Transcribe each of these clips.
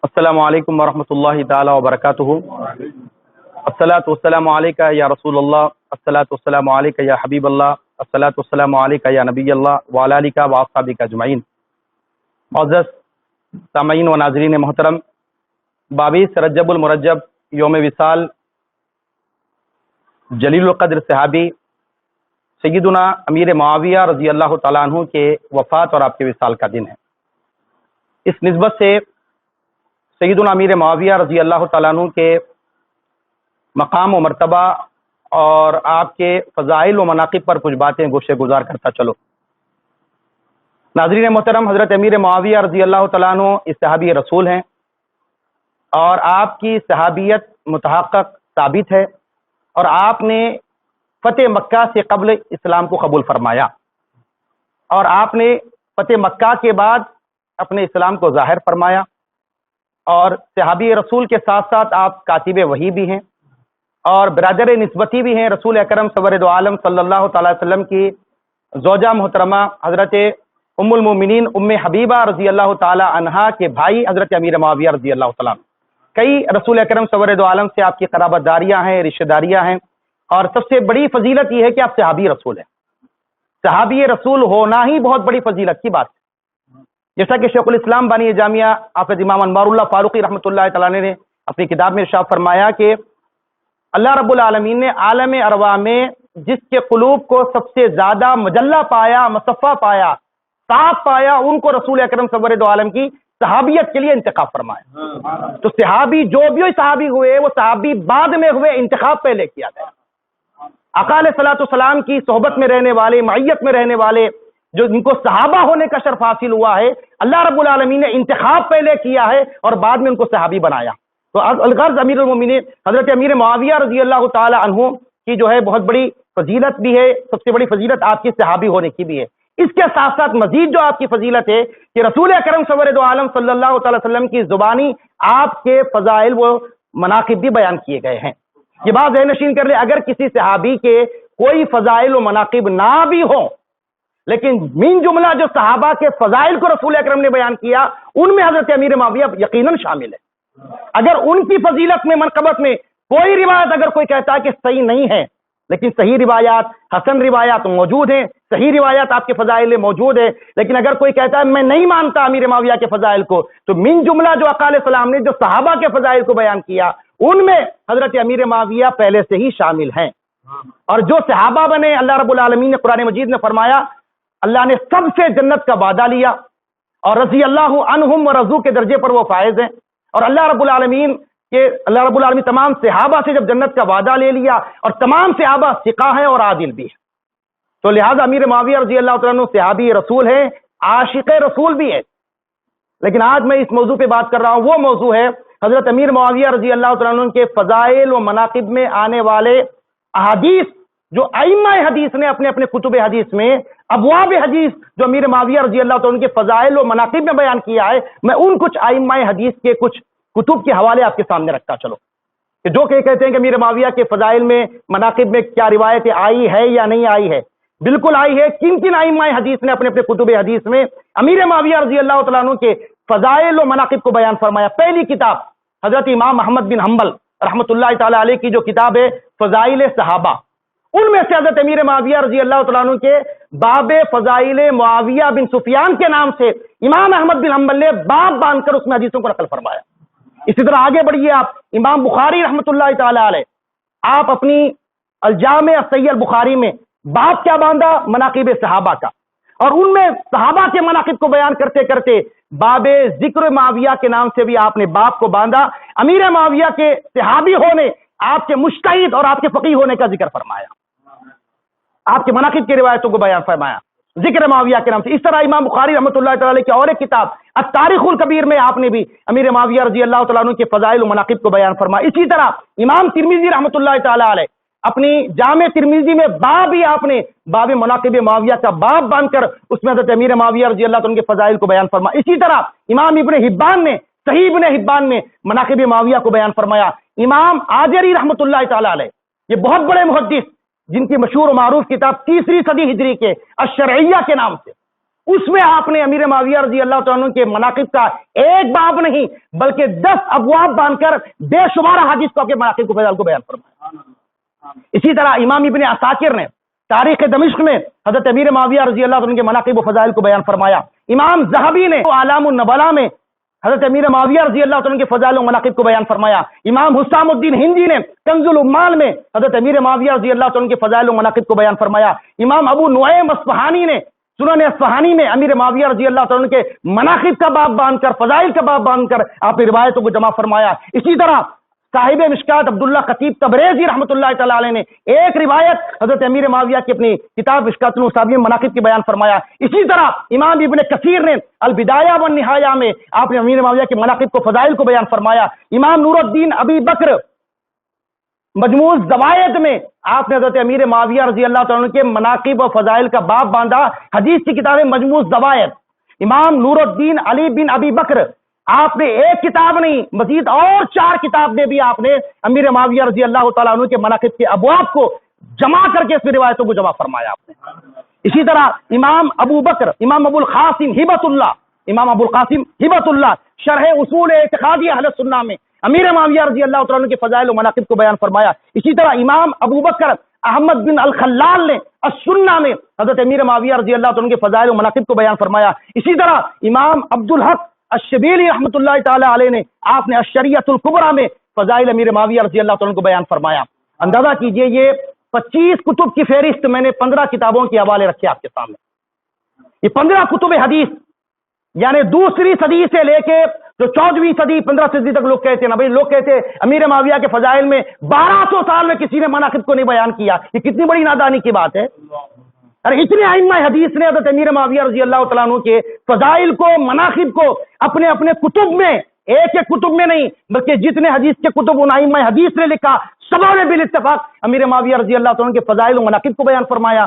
السلام علیکم ورحمۃ اللہ تعالی وبرکاتہ۔ الصلاۃ والسلام علیکہ یا رسول اللہ، الصلاۃ والسلام علیکہ یا حبیب اللہ، الصلاۃ والسلام علیکہ یا نبی اللہ وعلی آلہ و اصحابہ اجمعین۔ معزز سامعین و ناظرین محترم، 22 رجب المرجب یوم وصال جلیل القدر صحابی سیدنا امیر معاویہ رضی اللہ تعالیٰ عنہ کے وفات اور آپ کے وصال کا دن ہے۔ اس نسبت سے سیدنا امیر معاویہ رضی اللہ تعالیٰ عنہ کے مقام و مرتبہ اور آپ کے فضائل و مناقب پر کچھ باتیں گوشے گزار کرتا چلو۔ ناظرین محترم، حضرت امیر معاویہ رضی اللہ تعالیٰ عنہ اس صحابی رسول ہیں اور آپ کی صحابیت متحقق ثابت ہے، اور آپ نے فتح مکہ سے قبل اسلام کو قبول فرمایا، اور آپ نے فتح مکہ کے بعد اپنے اسلام کو ظاہر فرمایا، اور صحابی رسول کے ساتھ ساتھ آپ کاتب وحی بھی ہیں اور برادر نسبتی بھی ہیں۔ رسول اکرم سرور دو عالم صلی اللہ تعالی وسلم کی زوجہ محترمہ حضرت ام المومنین ام حبیبہ رضی اللہ تعالی عنہا کے بھائی حضرت امیر معاویہ رضی اللہ تعالیٰ عنہ، کئی رسول اکرم سرور دو عالم سے آپ کی قرابت داریاں ہیں، رشتہ داریاں ہیں، اور سب سے بڑی فضیلت یہ ہے کہ آپ صحابی رسول ہیں۔ صحابی رسول ہونا ہی بہت بڑی فضیلت کی بات ہے، جیسا کہ شیخ الاسلام بانی جامعہ حافظ امام انوار اللہ فاروقی رحمۃ اللہ تعالیٰ نے اپنی کتاب میں ارشاد فرمایا کہ اللہ رب العالمین نے عالم ارواح میں جس کے قلوب کو سب سے زیادہ مجلہ پایا، مصفہ پایا، صاف پایا، ان کو رسول اکرم سرور دو عالم کی صحابیت کے لیے انتخاب فرمایا۔ تو صحابی جو بھی صحابی ہوئے وہ صحابی بعد میں ہوئے، انتخاب پہلے کیا گیا۔ آقا علیہ الصلوۃ والسلام کی صحبت میں رہنے والے، معیت میں رہنے والے، جو جن کو صحابہ ہونے کا شرف حاصل ہوا ہے، اللہ رب العالمین نے انتخاب پہلے کیا ہے اور بعد میں ان کو صحابی بنایا۔ تو الغرض امیر المومنین حضرت امیر معاویہ رضی اللہ تعالی عنہ کی جو ہے بہت بڑی فضیلت بھی ہے، سب سے بڑی فضیلت آپ کی صحابی ہونے کی بھی ہے۔ اس کے ساتھ ساتھ مزید جو آپ کی فضیلت ہے کہ رسول اکرم سرور دو عالم صلی اللہ تعالی وسلم کی زبانی آپ کے فضائل و مناقب بھی بیان کیے گئے ہیں۔ یہ بات ذہن نشین کر لیں، اگر کسی صحابی کے کوئی فضائل و مناقب نہ بھی ہوں، لیکن من جملہ جو صحابہ کے فضائل کو رسول اکرم نے بیان کیا، ان میں حضرت امیر معاویہ یقیناً شامل ہے۔ اگر ان کی فضیلت میں، منقبت میں کوئی روایت اگر کوئی کہتا ہے کہ صحیح نہیں ہے، لیکن صحیح روایات، حسن روایات موجود ہیں، صحیح روایات آپ کے فضائل میں موجود ہے، لیکن اگر کوئی کہتا ہے میں نہیں مانتا امیر معاویہ کے فضائل کو، تو من جملہ جو آقا علیہ السلام نے جو صحابہ کے فضائل کو بیان کیا، ان میں حضرت امیر معاویہ پہلے سے ہی شامل ہیں۔ اور جو صحابہ بنے، اللہ رب العالمین نے قرآن مجید میں فرمایا اللہ نے سب سے جنت کا وعدہ لیا، اور رضی اللہ عنہم و رضو کے درجے پر وہ فائز ہیں، اور اللہ رب العالمین تمام صحابہ سے جب جنت کا وعدہ لے لیا، اور تمام صحابہ ثقہ ہیں اور عادل بھی ہیں، تو لہذا امیر معاویہ رضی اللہ تعالیٰ عنہ صحابی رسول ہیں، عاشق رسول بھی ہے۔ لیکن آج میں اس موضوع پہ بات کر رہا ہوں، وہ موضوع ہے حضرت امیر معاویہ رضی اللہ تعالیٰ عنہ کے فضائل و مناقب میں آنے والے احادیث جو ائمہ حدیث نے اپنے اپنے کتب حدیث میں، ابواب حدیث جو امیر معاویہ رضی اللہ تعالیٰ عنہ کے فضائل و مناقب میں بیان کیا ہے، میں ان کچھ ائمہ حدیث کے کچھ کتب کے حوالے آپ کے سامنے رکھتا چلو، کہ جو کہ کہتے ہیں کہ امیر معاویہ کے فضائل میں، مناقب میں کیا روایتیں آئی ہے یا نہیں آئی ہے۔ بالکل آئی ہے۔ کن کن ائمہ حدیث نے اپنے اپنے کتب حدیث میں امیر معاویہ رضی اللہ تعالیٰ عنہ کے فضائل و مناقب کو بیان فرمایا۔ پہلی کتاب حضرت امام محمد بن حنبل رحمۃ اللہ تعالی علیہ کی جو کتاب ہے فضائل صحابہ، ان میں سے حضرت امیر معاویہ رضی اللہ تعالیٰ عنہ کے باب فضائل معاویہ بن سفیان کے نام سے امام احمد بن حنبل نے باب باندھ کر اس میں حدیثوں کو نقل فرمایا۔ اسی طرح آگے بڑھیے آپ، امام بخاری رحمۃ اللہ تعالی علیہ، آپ اپنی الجامع الصحیح البخاری میں باب کیا باندھا؟ مناقب صحابہ کا، اور ان میں صحابہ کے مناقب کو بیان کرتے کرتے باب ذکر معاویہ کے نام سے بھی آپ نے باب کو باندھا۔ امیر معاویہ کے صحابی ہونے، آپ کے مجتہد اور آپ کے فقیہ ہونے کا ذکر فرمایا، آپ کے مناقب کی روایتوں کو بیان فرمایا ذکر معاویہ کے نام سے۔ اس طرح امام بخاری رحمۃ اللہ تعالی کی اور ایک کتاب التاریخ الکبیر میں آپ نے بھی امیر معاویہ رضی اللہ تعالیٰ عنہ کے فضائل و مناقب کو بیان فرمایا۔ اسی طرح امام ترمذی رحمۃ اللہ تعالی علیہ اپنی جامع ترمذی میں باب ہی آپ نے باب مناقب معاویہ کا باب باندھ کر اس میں حضرت امیر معاویہ رضی اللہ تعالیٰ عنہ کے فضائل کو بیان فرمایا۔ اسی طرح امام ابن حبان نے صحیح ابن حبان میں مناقب معاویہ کو بیان فرمایا۔ امام آجری رحمۃ اللہ تعالی علیہ، یہ بہت بڑے محدث جن کی مشہور و معروف کتاب 3 صدی ہجری کے الشرعیہ کے نام سے، اس میں آپ نے امیر معاویہ رضی اللہ تعالیٰ عنہ کے مناقب کا ایک باب نہیں بلکہ 10 ابواب باندھ کر بے شمار حدیث کو کے مناقب کو فضائل کو بیان فرمایا۔ اسی طرح امام ابن عساکر نے تاریخ دمشق میں حضرت امیر معاویہ رضی اللہ عنہ کے مناقب و فضائل کو بیان فرمایا۔ امام ذہبی نے اعلام النبلا میں حضرت امیر معاویہ رضی اللہ عنہ کے فضائل و مناقب کو بیان فرمایا۔ امام حسام الدین ہندی نے کنز العمال میں حضرت امیر معاویہ رضی اللہ عنہ کے فضائل و مناقب کو بیان فرمایا۔ امام ابو نعیم اصفہانی نے سنن اصفہانی میں امیر معاویہ رضی اللہ عنہ کے مناقب کا باب باندھ کر فضائل کا باب باندھ کر آپ نے روایتوں کو جمع فرمایا۔ اسی طرح صاحب مشکات عبداللہ خطیب تبریزی رحمۃ اللہ تعالی علیہ نے ایک روایت حضرت امیر معاویہ کی اپنی کتاب مشکات المصابیح مناقب کی بیان فرمایا۔ اسی طرح امام ابن کثیر نے البدایہ والنہایہ میں آپ نے امیر معاویہ کے مناقب کو فضائل کو بیان فرمایا۔ امام نور الدین ابی بکر مجموع الزوائد میں آپ نے حضرت امیر معاویہ رضی اللہ تعالیٰ عنہ کے مناقب و فضائل کا باب باندھا۔ حدیث کی کتاب مجموع الزوائد۔ امام نور الدین علی بن ابی بکر آپ نے ایک کتاب نہیں مزید اور 4 کتاب میں بھی آپ نے امیر معاویہ رضی اللہ تعالیٰ عنہ کے مناقب کے ابواب کو جمع کر کے اس میں روایتوں کو جمع فرمایا آپ نے۔ اسی طرح امام ابو بکر امام ابو القاسم ہبۃ اللہ امام ابو القاسم ہبۃ اللہ شرح اصول اعتقادی اہل سنہ میں امیر معاویہ رضی اللہ تعالیٰ عنہ کے فضائل و مناقب کو بیان فرمایا۔ اسی طرح امام ابو بکر احمد بن الخلال نے السنہ میں حضرت امیر معاویہ رضی اللہ عنہ کے فضائل و مناقب کو بیان فرمایا۔ اسی طرح امام عبد الحق الشبیلی رحمۃ اللہ تعالی علیہ نے آپ نے الشریعۃ الکبریٰ میں فضائل امیر معاویہ رضی اللہ عنہ کو بیان فرمایا۔ اندازہ کیجئے یہ 25 کتب کی فہرست میں نے 15 کتابوں کے حوالے رکھے آپ کے سامنے۔ یہ 15 کتب حدیث یعنی دوسری صدی سے لے کے جو 14ویں صدی 15 صدی تک لوگ کہتے ہیں نا بھائی، لوگ کہتے ہیں امیر معاویہ کے فضائل میں 1200 سال میں کسی نے مناقب کو نہیں بیان کیا۔ یہ کتنی بڑی نادانی کی بات ہے۔ ارے اتنے ائمہ حدیث نے حضرت امیر معاویہ رضی اللہ تعالیٰ عنہ کے فضائل کو مناقب کو اپنے اپنے کتب میں ایک کتب میں نہیں بلکہ جتنے حدیث کے کتب ان ائمہ حدیث نے لکھا سبوں نے بالاتفاق امیر معاویہ رضی اللہ تعالیٰ عنہ کے فضائل و مناقب کو بیان فرمایا۔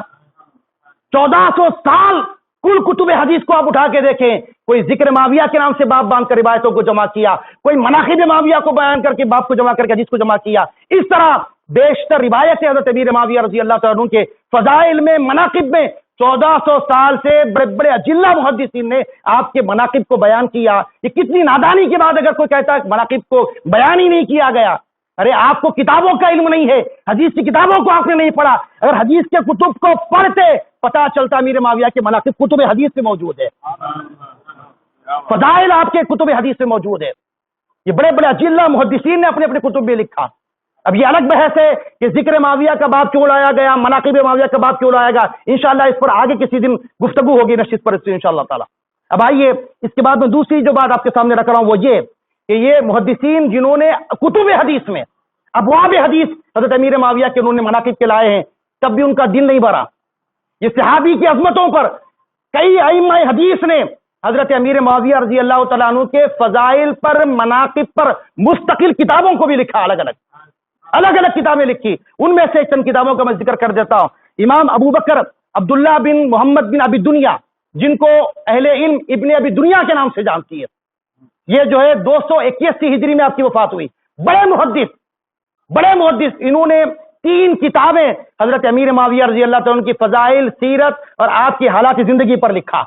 1400 سال کل کتب حدیث کو آپ اٹھا کے دیکھیں، کوئی ذکر معاویہ کے نام سے باب باندھ کر روایتوں کو جمع کیا، کوئی مناقب معاویہ کو بیان کر کے باب کو جمع کر کے حدیث کو جمع کیا۔ اس طرح بیشتر روایتیں حضرت امیر معاویہ رضی اللہ تعالیٰ عنہ کے فضائل میں مناقب میں 1400 سال سے بڑے بڑے اجلہ محدثین نے آپ کے مناقب کو بیان کیا۔ یہ کتنی نادانی کے بعد اگر کوئی کہتا ہے مناقب کو بیان ہی نہیں کیا گیا۔ ارے آپ کو کتابوں کا علم نہیں ہے، حدیث کی کتابوں کو آپ نے نہیں پڑھا۔ اگر حدیث کے کتب کو پڑھتے پتا چلتا امیر معاویہ کے مناقب کتب حدیث میں موجود ہے، فضائل آپ کے کتب حدیث میں موجود ہے۔ یہ بڑے بڑے اجلہ محدثین نے اپنے اپنے کتب میں لکھا۔ اب یہ الگ بحث ہے کہ ذکر معاویہ کا باب کیوں لایا گیا، مناقب معاویہ کا باب کیوں لایا گیا۔ انشاءاللہ اس پر آگے کسی دن گفتگو ہوگی نشست پر انشاءاللہ تعالی۔ اب آئیے اس کے بعد میں دوسری جو بات آپ کے سامنے رکھ رہا ہوں وہ یہ کہ یہ محدثین جنہوں نے کتب حدیث میں ابواب حدیث حضرت امیر معاویہ کے انہوں نے مناقب کے لائے ہیں، تب بھی ان کا دل نہیں بھرا۔ یہ صحابی کی عظمتوں پر کئی ائمہ حدیث نے حضرت امیر معاویہ رضی اللہ تعالیٰ عنہ کے فضائل پر مناقب پر مستقل کتابوں کو بھی لکھا، الگ الگ کتابیں لکھی۔ ان میں سے چند کتابوں کا میں ذکر کر دیتا ہوں۔ امام ابو بکر عبداللہ بن محمد بن ابی دنیا، جن کو اہل علم ابن ابی دنیا کے نام سے جانتی ہے، یہ جو ہے 281 ہجری میں آپ کی وفات ہوئی۔ بڑے محدث انہوں نے 3 کتابیں حضرت امیر معاویہ رضی اللہ تعالیٰ عنہ کی فضائل، سیرت اور آپ کی حالات زندگی پر لکھا۔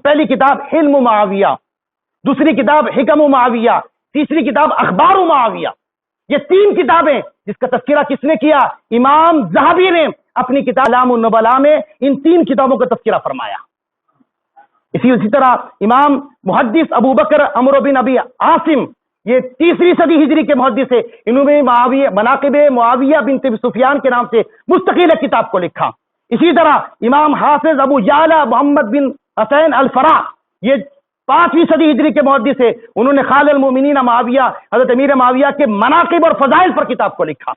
پہلی کتاب حلم معاویہ، دوسری کتاب حکم معاویہ، تیسری کتاب اخبار معاویہ۔ یہ 3 کتابیں جس کا تذکرہ کس نے کیا؟ امام ذہبی نے اپنی کتاب اعلام النبلاء میں ان 3 کتابوں کا تذکرہ فرمایا۔ اسی طرح امام محدث ابو بکر عمرو بن ابی عاصم، یہ 3ری صدی ہجری کے محدث ہے، انہوں نے مناقب معاویہ بنت سفیان کے نام سے مستقل کتاب کو لکھا۔ اسی طرح امام حافظ ابو یعلا محمد بن حسین الفراء، یہ 5ویں صدی ہجری کے محدث ہے، انہوں نے خال المؤمنین معاویہ حضرت امیر معاویہ کے مناقب اور فضائل پر کتاب کو لکھا۔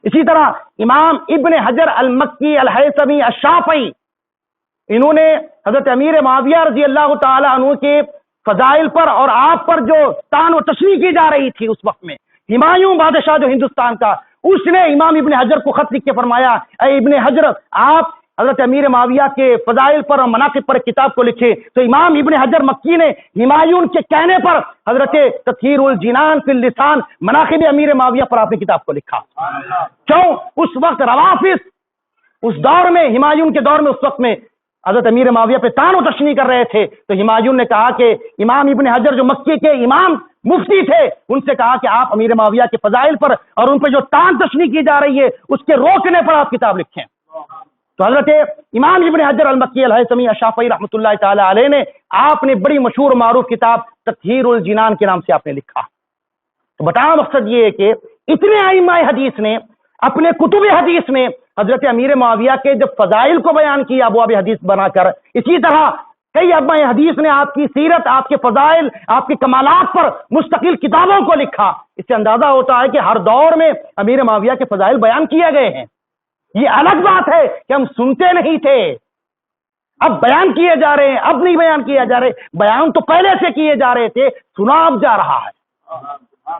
اسی طرح امام ابن حجر المکی الہیثمی الشافعی، انہوں نے حضرت امیر معاویہ رضی اللہ تعالی عنہ کے فضائل پر اور آپ پر جو تان و تشریح کی جا رہی تھی اس وقت میں، ہمایوں بادشاہ جو ہندوستان کا، اس نے امام ابن حجر کو خط لکھ کے فرمایا، اے ابن حجر آپ حضرت امیر معاویہ کے فضائل پر اور مناقب پر کتاب کو لکھے۔ تو امام ابن حجر مکی نے ہمایوں کے کہنے پر حضرت تطہیر الجنان فی اللسان مناقب امیر معاویہ پر آپ نے کتاب کو لکھا۔ کیوں؟ اس وقت روافظ اس دور میں، ہمایوں کے دور میں، اس وقت میں حضرت امیر معاویہ پہ تان و تشنیع کر رہے تھے تو ہمایون نے کہا کہ امام ابن حجر جو مکی کے امام مفتی تھے ان سے کہا کہ آپ امیر معاویہ کے فضائل پر اور ان پہ جو تان تشنیع کی جا رہی ہے اس کے روکنے پر آپ کتاب لکھیں. تو حضرت امام ابن حجر المکی الہیثمی الشافعی رحمۃ اللہ تعالی علیہ نے آپ نے بڑی مشہور و معروف کتاب تطہیر الجنان کے نام سے آپ نے لکھا. تو بتانا مقصد یہ ہے کہ اتنے ائمہ حدیث نے اپنے کتب حدیث میں حضرت امیر معاویہ کے جب فضائل کو بیان کیا ابواب حدیث بنا کر، اسی طرح کئی ائمہ حدیث نے آپ کی سیرت، آپ کے فضائل، آپ کے کمالات پر مستقل کتابوں کو لکھا. اس سے اندازہ ہوتا ہے کہ ہر دور میں امیر معاویہ کے فضائل بیان کیے گئے ہیں. یہ الگ بات ہے کہ ہم سنتے نہیں تھے، اب بیان کیے جا رہے ہیں، اب نہیں بیان کیے جا رہے. بیان تو پہلے سے کیے جا رہے تھے، سنا اب جا رہا ہے،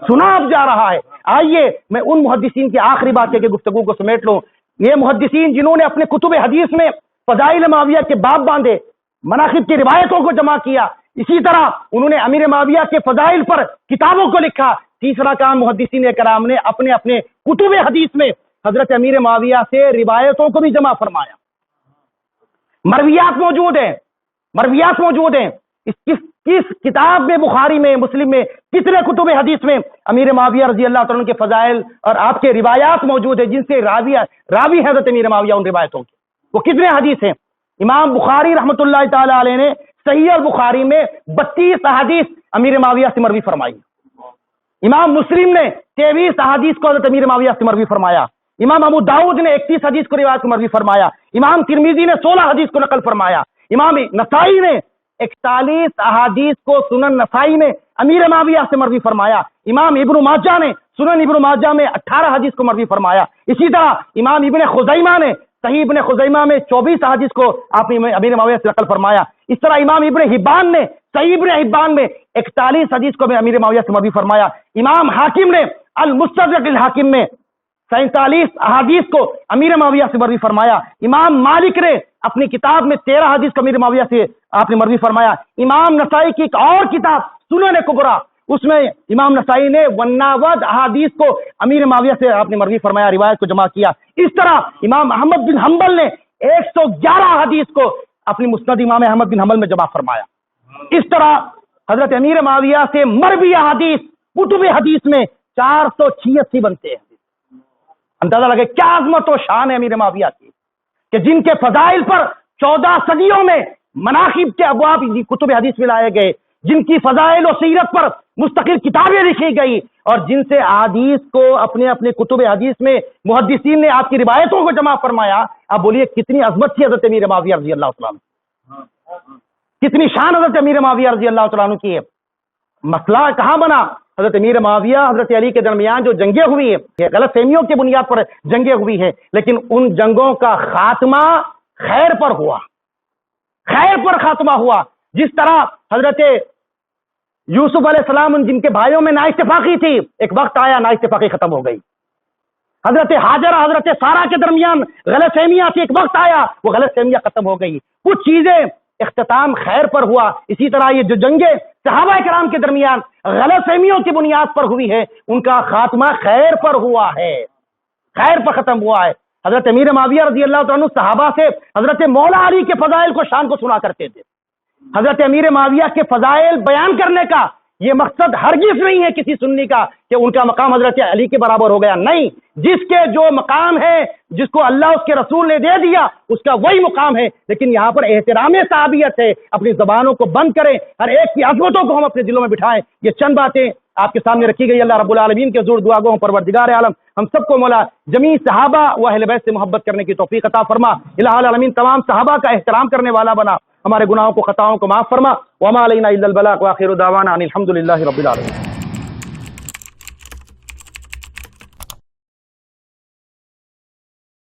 سنا اب جا رہا ہے. آئیے میں ان محدثین کی آخری بات ہے کہ گفتگو کو سمیٹ لوں. یہ محدثین جنہوں نے اپنے کتب حدیث میں فضائل معاویہ کے باب باندھے، مناقب کی روایتوں کو جمع کیا، اسی طرح انہوں نے امیر معاویہ کے فضائل پر کتابوں کو لکھا. تیسرا کام محدثین کرام نے اپنے اپنے کتب حدیث میں حضرت امیر معاویہ سے روایتوں کو بھی جمع فرمایا. مرویات موجود ہیں، مرویات موجود ہیں. کس کتاب میں، بخاری میں، مسلم میں، کتنے کتب حدیث میں امیر معاویہ رضی اللہ تعالیٰ کے فضائل اور آپ کے روایات موجود ہیں جن سے راوی حضرت امیر معاویہ ان روایتوں کے. وہ کتنے حدیث ہیں؟ امام بخاری رحمۃ اللہ تعالی علیہ نے صحیح البخاری میں 32 احادیث امیر معاویہ سے مروی فرمائی. امام مسلم نے 23 احادیث کو حضرت امیر معاویہ سے مروی فرمایا. امام ابو داؤد نے 31 حدیث کو روایت کو مروی فرمایا. امام ترمذی نے 16 حدیث کو نقل فرمایا. امام نسائی نے 41 احادیث کو سنن نسائی میں امیر معاویہ سے مروی فرمایا. امام ابن ماجہ نے سنن ابن ماجہ میں 18 حدیث کو مروی فرمایا. اسی طرح امام ابن خزیمہ نے صحیح ابن خزیمہ میں 24 حدیث کو آپ نے امیر معاویہ سے نقل فرمایا. اس طرح امام ابن حبان نے صحیح ابن حبان میں 41 حدیث کو امیر معاویہ سے مروی فرمایا. امام حاکم نے المستدرک الحاکم میں 47 احادیث کو امیر معاویہ سے مروی فرمایا. امام مالک نے اپنی کتاب میں 13 حدیث کو امیر معاویہ سے آپ نے مروی فرمایا. امام نسائی کی ایک اور کتاب سنن کبریٰ، اس میں امام نسائی نے 91 احادیث کو امیر معاویہ سے آپ نے مروی فرمایا، روایت کو جمع کیا. اس طرح امام احمد بن حنبل نے 111 حدیث کو اپنی مسند امام احمد بن حنبل میں جمع فرمایا. اس طرح حضرت امیر معاویہ سے مروی احادیث کتب حدیث میں 486 بنتے ہیں. اندازہ لگے کیا عظمت و شان ہے امیر معاویہ کی کہ جن کے فضائل پر 14 صدیوں میں مناقب کے ابواب کتب حدیث میں لائے گئے، جن کی فضائل و سیرت پر مستقل کتابیں لکھی گئی، اور جن سے احادیث کو اپنے اپنے کتب حدیث میں محدثین نے آپ کی روایتوں کو جمع فرمایا. اب بولیے کتنی عظمت تھی حضرت امیر معاویہ رضی اللہ تعالیٰ عنہ، کتنی شان حضرت امیر معاویہ رضی اللہ تعالیٰ عنہ کی ہے. مسئلہ کہاں بنا؟ حضرت امیر معاویہ حضرت علی کے درمیان جو جنگیں ہوئی ہیں، غلط فہمیوں کی بنیاد پر جنگیں ہوئی ہیں، لیکن ان جنگوں کا خاتمہ خیر پر ہوا، خیر پر خاتمہ ہوا. جس طرح حضرت یوسف علیہ السلام جن کے بھائیوں میں نا اتفاقی تھی، ایک وقت آیا نا اتفاقی ختم ہو گئی. حضرت حاجرہ حضرت سارہ کے درمیان غلط فہمیاں تھی، ایک وقت آیا وہ غلط فہمیاں ختم ہو گئی. کچھ چیزیں اختتام خیر پر ہوا. اسی طرح یہ جو جنگیں صحابہ کرام کے درمیان غلط فہمیوں کی بنیاد پر ہوئی ہے، ان کا خاتمہ خیر پر ہوا ہے، خیر پر ختم ہوا ہے. حضرت امیر معاویہ رضی اللہ تعالیٰ عنہ صحابہ سے حضرت مولا علی کے فضائل کو شان کو سنا کرتے تھے. حضرت امیر معاویہ کے فضائل بیان کرنے کا یہ مقصد ہرگز نہیں ہے کسی سنی کا کہ ان کا مقام حضرت علی کے برابر ہو گیا. نہیں، جس کے جو مقام ہے، جس کو اللہ اس کے رسول نے دے دیا، اس کا وہی مقام ہے. لیکن یہاں پر احترام صحابیت ہے. اپنی زبانوں کو بند کریں، ہر ایک کی عظمتوں کو ہم اپنے دلوں میں بٹھائیں. یہ چند باتیں آپ کے سامنے رکھی گئی. اللہ رب العالمین کے حضور دعا گو پروردگار عالم ہم سب کو مولا جمیع صحابہ و اہل بیت سے محبت کرنے کی توفیق عطا فرما. الہ العالمین تمام صحابہ کا احترام کرنے والا بنا. ہمارے گناہوں کو، خطاؤں کو معاف فرما. وما علینا الا البلاغ، وآخر دعوانا ان الحمد للہ رب العالمین.